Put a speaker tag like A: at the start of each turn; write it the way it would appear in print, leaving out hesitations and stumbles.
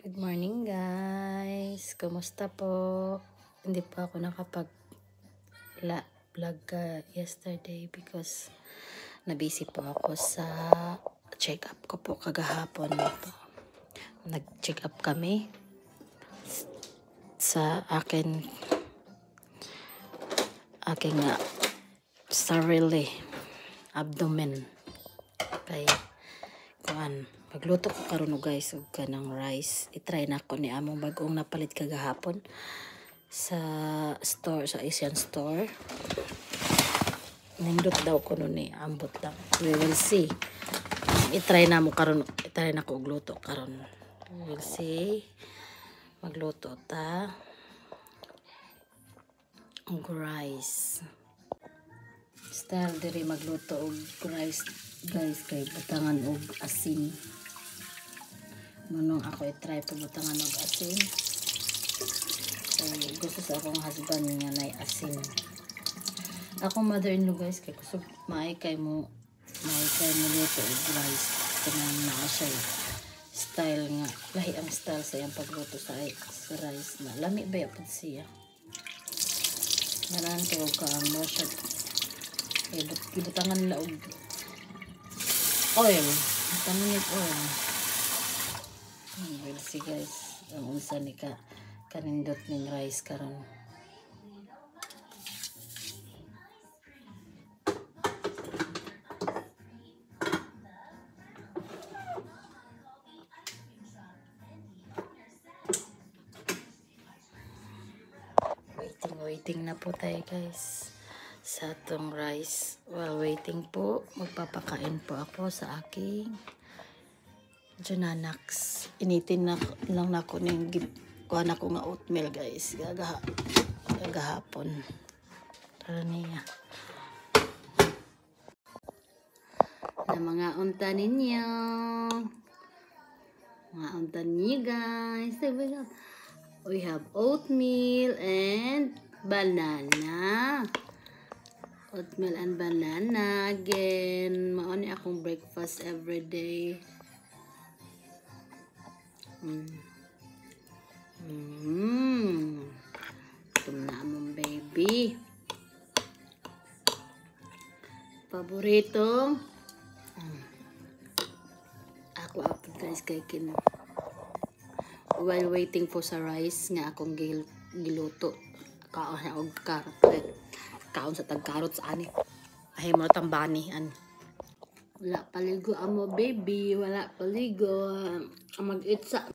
A: Good morning guys. Kumusta po? Hindi pa ako nakapag-vlog yesterday because nabisi po ako sa check-up ko po kagahapon. Nag-check up kami sa aking sarili abdomen. Kay magluto ko karon guys og kanang rice. I-try na ko ni among bagong napalit kagahapon sa store, sa Asian store. Nindot daw ko nun ambot lang. We will see. I-try na mo karon, i-try na ko og luto karon. We will see. Magluto ta og rice. Style diri magluto og rice guys kay butangan og asin. Manong ako i-try pa butangan og asin. Kay gusto sa akong husband nga nay asin. Akong mother-in-law guys kay gusto maay kay mo luto og rice. Kanang naa siya style nga lahi ang style sa iyang pagluto sa rice na lami ba yapod siya. Nanan ko ka mo siya. Ibutangan la og oil. Ibutangan oil. We'll see guys. Ang unsa ni kanindot ning rice karon. Waiting na po tayo guys sa atong rice. While waiting po, magpapakain po ako sa aking Junanax. Initin na lang na ako ng kuha na ko nga oatmeal guys. Gagahapon. Tara niya. Na mga unta ninyo. Mga unta ninyo guys. We have oatmeal and banana. Oatmeal and banana again. Mauni akong breakfast every day. Ito na mong baby. Paborito. Ako guys kay while waiting for sa rice nga akong giluto. Kaon na og carrot. Kaon sa tag-carrot sa ani. Ay mo tambani an. Wala paligo amo baby, wala paligo. Mag-eat sa